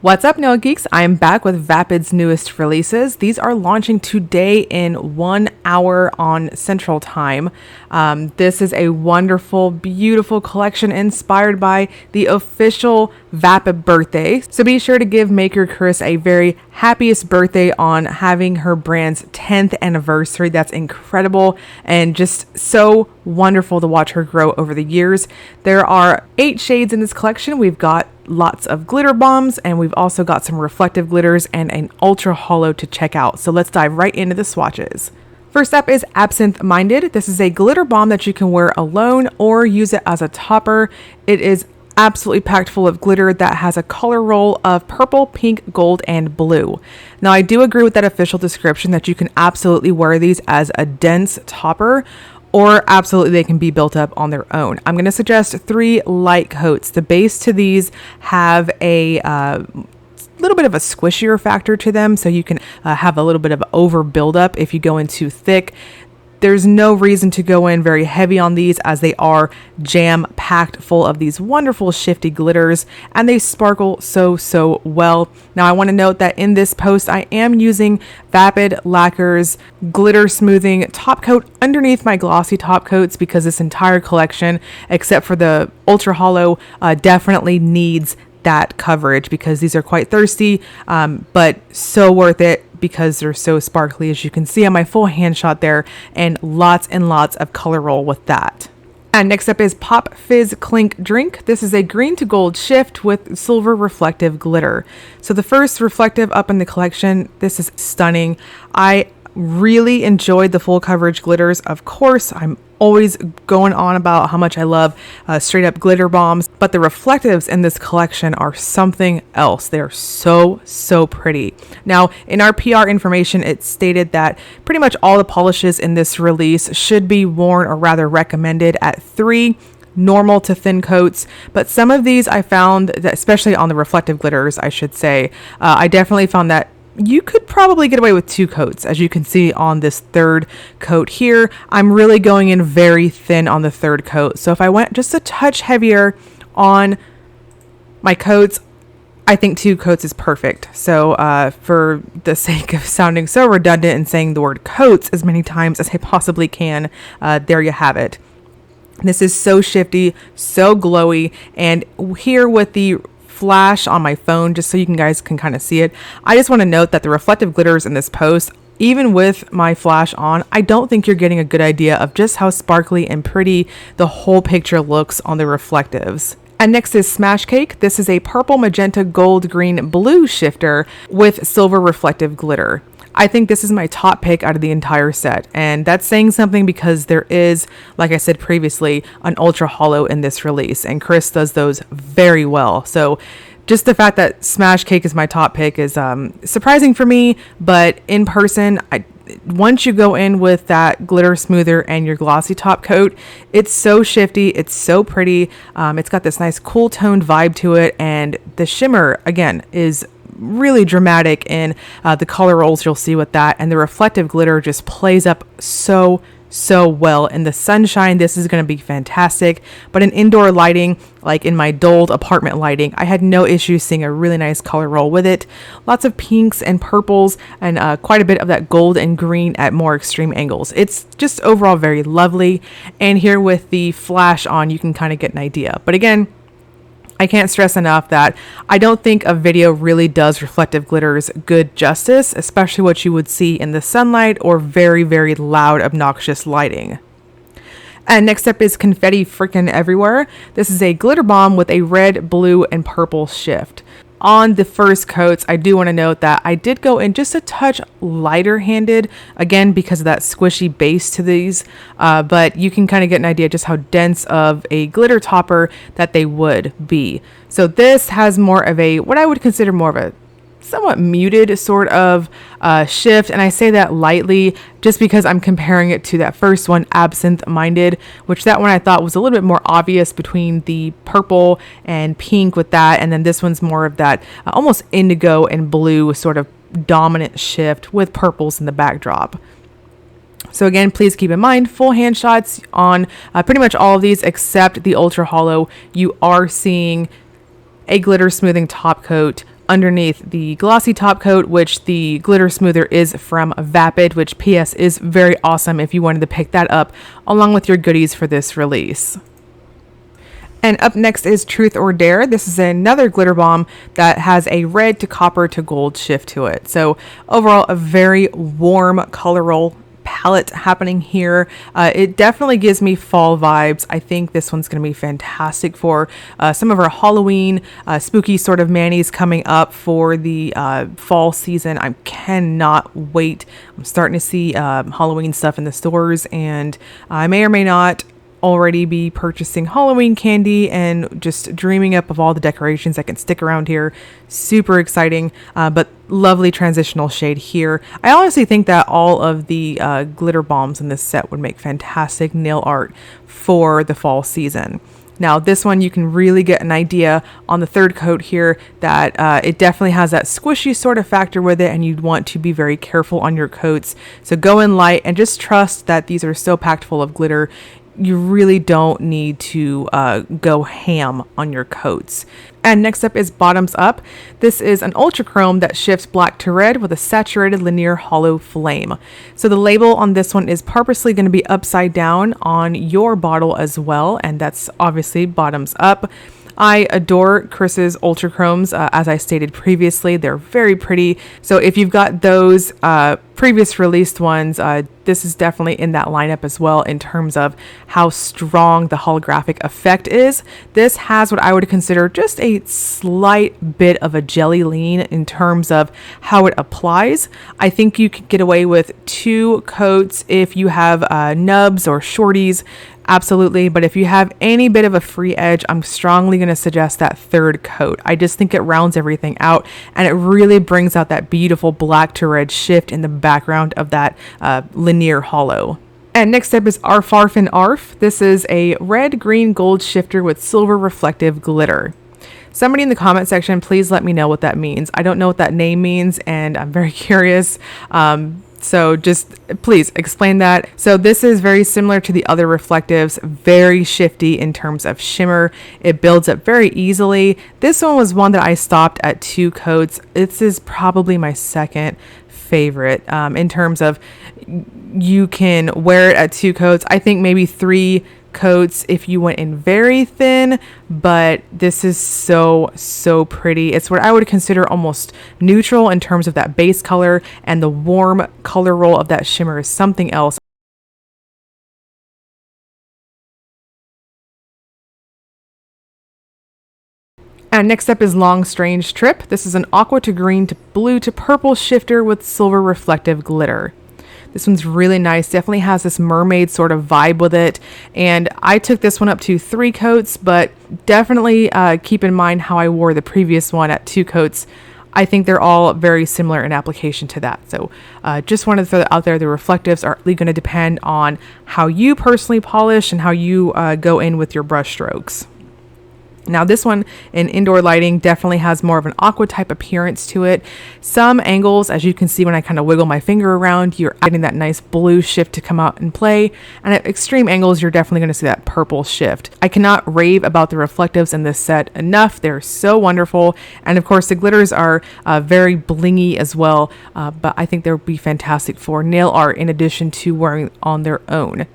What's up, Nail Geeks? I am back with Vapid's newest releases. These are launching today in 1 hour on Central Time. This is a wonderful, beautiful collection inspired by the official Vapid birthday. So be sure to give maker Chris a very happiest birthday on having her brand's 10th anniversary. That's incredible and just so wonderful to watch her grow over the years. There are 8 shades in this collection. We've got lots of glitter bombs, and we've also got some reflective glitters and an ultra hollow to check out. So let's dive right into the swatches. First up is Absinth Minded. This is a glitter bomb that you can wear alone or use it as a topper. It is absolutely packed full of glitter that has a color roll of purple, pink, gold, and blue. Now, I do agree with that official description that you can absolutely wear these as a dense topper, or absolutely they can be built up on their own. I'm going to suggest 3 light coats. The base to these have a little bit of a squishier factor to them, so you can have a little bit of over buildup if you go in too thick. There's no reason to go in very heavy on these, as they are jam-packed full of these wonderful shifty glitters, and they sparkle so well. Now, I want to note that in this post, I am using Vapid Lacquer's glitter smoothing top coat underneath my glossy top coats, because this entire collection, except for the ultra hollow, definitely needs that coverage, because these are quite thirsty, but so worth it because they're so sparkly, as you can see on my full hand shot there, and lots of color roll with that. And next up is Pop Fizz Clink Drink. This is a green to gold shift with silver reflective glitter. So the first reflective up in the collection, this is stunning. I really enjoyed the full coverage glitters. Of course, I'm always going on about how much I love straight up glitter bombs, but the reflectives in this collection are something else. They're so pretty. Now, in our PR information, it stated that pretty much all the polishes in this release should be worn, or rather recommended, at 3 normal to thin coats, but some of these I found that, especially on the reflective glitters, I should say, I definitely found that you could probably get away with 2 coats. As you can see on this 3rd coat here, I'm really going in very thin on the 3rd coat. So if I went just a touch heavier on my coats, I think 2 coats is perfect. So for the sake of sounding so redundant and saying the word coats as many times as I possibly can, there you have it. This is so shifty, so glowy, and here with the flash on my phone, just so you guys can kind of see it, I just want to note that the reflective glitters in this post, even with my flash on, I don't think you're getting a good idea of just how sparkly and pretty the whole picture looks on the reflectives. And next is Smash Cake. This is a purple, magenta, gold, green, blue shifter with silver reflective glitter. I think this is my top pick out of the entire set, and that's saying something because there is, like I said previously, an ultra hollow in this release, and Chris does those very well. So just the fact that Smash Cake is my top pick is surprising for me, but in person, once you go in with that glitter smoother and your glossy top coat, it's so shifty, it's so pretty. It's got this nice cool toned vibe to it, and the shimmer, again, is really dramatic in the color rolls you'll see with that, and the reflective glitter just plays up so well in the sunshine. This is going to be fantastic, but in indoor lighting, like in my dulled apartment lighting, I had no issue seeing a really nice color roll with it. Lots of pinks and purples, and quite a bit of that gold and green at more extreme angles. It's just overall very lovely, and here with the flash on, you can kind of get an idea. But again, I can't stress enough that I don't think a video really does reflective glitters good justice, especially what you would see in the sunlight or very loud, obnoxious lighting. And next up is Confetti Frickin' Everywhere. This is a glitter bomb with a red, blue, and purple shift. On the first coats, I do want to note that I did go in just a touch lighter handed, again, because of that squishy base to these, but you can kind of get an idea just how dense of a glitter topper that they would be. So this has more of a, what I would consider more of a somewhat muted sort of shift, and I say that lightly just because I'm comparing it to that first one, Absinth Minded, which that one I thought was a little bit more obvious between the purple and pink with that, and then this one's more of that almost indigo and blue sort of dominant shift with purples in the backdrop. So again, please keep in mind, full hand shots on pretty much all of these except the Ultra Hollow. You are seeing a glitter smoothing top coat underneath the glossy top coat, which the glitter smoother is from Vapid, which PS is very awesome if you wanted to pick that up along with your goodies for this release. And up next is Truth or Dare. This is another glitter bomb that has a red to copper to gold shift to it. So overall, a very warm color palette happening here. It definitely gives me fall vibes. I think this one's going to be fantastic for some of our Halloween spooky sort of manis coming up for the fall season. I cannot wait. I'm starting to see Halloween stuff in the stores, and I may or may not already be purchasing Halloween candy and just dreaming up of all the decorations that can stick around here. Super exciting, but lovely transitional shade here. I honestly think that all of the glitter bombs in this set would make fantastic nail art for the fall season. Now this one, you can really get an idea on the third coat here that it definitely has that squishy sort of factor with it, and you'd want to be very careful on your coats. So go in light and just trust that these are so packed full of glitter. You really don't need to go ham on your coats. And next up is Bottoms Up. This is an ultra chrome that shifts black to red with a saturated linear hollow flame. So the label on this one is purposely going to be upside down on your bottle as well, and that's obviously bottoms up. I adore Chris's Ultra Chromes, as I stated previously. They're very pretty. So if you've got those previous released ones, this is definitely in that lineup as well in terms of how strong the holographic effect is. This has what I would consider just a slight bit of a jelly lean in terms of how it applies. I think you could get away with 2 coats if you have nubs or shorties. Absolutely. But if you have any bit of a free edge, I'm strongly going to suggest that third coat. I just think it rounds everything out, and it really brings out that beautiful black to red shift in the background of that linear hollow. And next up is Arfarfan'arf. This is a red, green, gold shifter with silver reflective glitter. Somebody in the comment section, please let me know what that means. I don't know what that name means, and I'm very curious. So just please explain that. So this is very similar to the other reflectives, very shifty in terms of shimmer. It builds up very easily. This one was one that I stopped at 2 coats. This is probably my second favorite in terms of you can wear it at 2 coats. I think maybe 3 coats if you went in very thin, but this is so pretty. It's what I would consider almost neutral in terms of that base color, and the warm color roll of that shimmer is something else. And next up is Long Strange Trip. This is an aqua to green to blue to purple shifter with silver reflective glitter. This one's really nice. Definitely has this mermaid sort of vibe with it. And I took this one up to 3 coats, but definitely keep in mind how I wore the previous one at 2 coats. I think they're all very similar in application to that. So just wanted to throw that out there. The reflectives are really going to depend on how you personally polish and how you go in with your brush strokes. Now this one in indoor lighting definitely has more of an aqua type appearance to it. Some angles, as you can see when I kind of wiggle my finger around, you're getting that nice blue shift to come out and play. And at extreme angles, you're definitely going to see that purple shift. I cannot rave about the reflectives in this set enough. They're so wonderful. And of course, the glitters are very blingy as well. But I think they'll be fantastic for nail art in addition to wearing on their own.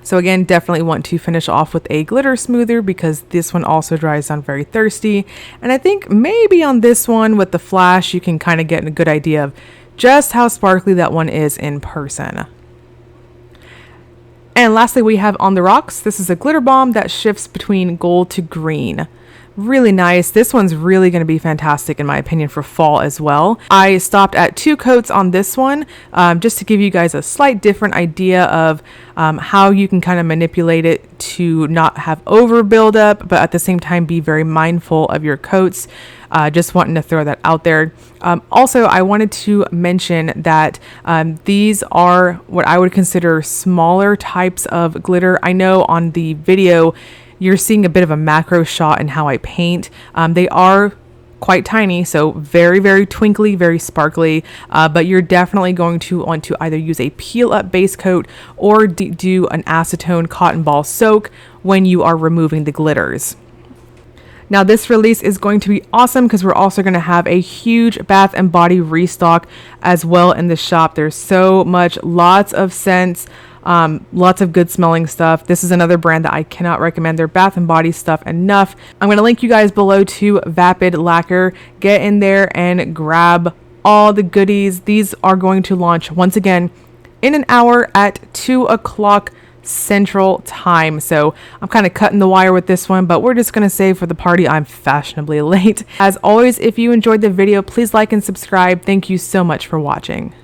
So again, definitely want to finish off with a glitter smoother because this one also dries down very thirsty. And I think maybe on this one with the flash, you can kind of get a good idea of just how sparkly that one is in person. And lastly, we have On the Rocks. This is a glitter bomb that shifts between gold to green. Really nice. This one's really going to be fantastic in my opinion for fall as well. I stopped at 2 coats on this one just to give you guys a slight different idea of how you can kind of manipulate it to not have over buildup, but at the same time be very mindful of your coats. Just wanting to throw that out there. Also, I wanted to mention that these are what I would consider smaller types of glitter. I know on the video you're seeing a bit of a macro shot in how I paint. They are quite tiny, so very, very twinkly, very sparkly, but you're definitely going to want to either use a peel up base coat or do an acetone cotton ball soak when you are removing the glitters. Now this release is going to be awesome because we're also going to have a huge Bath and Body restock as well in the shop. There's so much, lots of scents, lots of good smelling stuff. This is another brand that I cannot recommend their Bath and Body stuff enough. I'm going to link you guys below to Vapid Lacquer. Get in there and grab all the goodies. These are going to launch once again in an hour at 2 o'clock Central Time. So I'm kind of cutting the wire with this one, but we're just going to say for the party, I'm fashionably late. As always, if you enjoyed the video, please like and subscribe. Thank you so much for watching.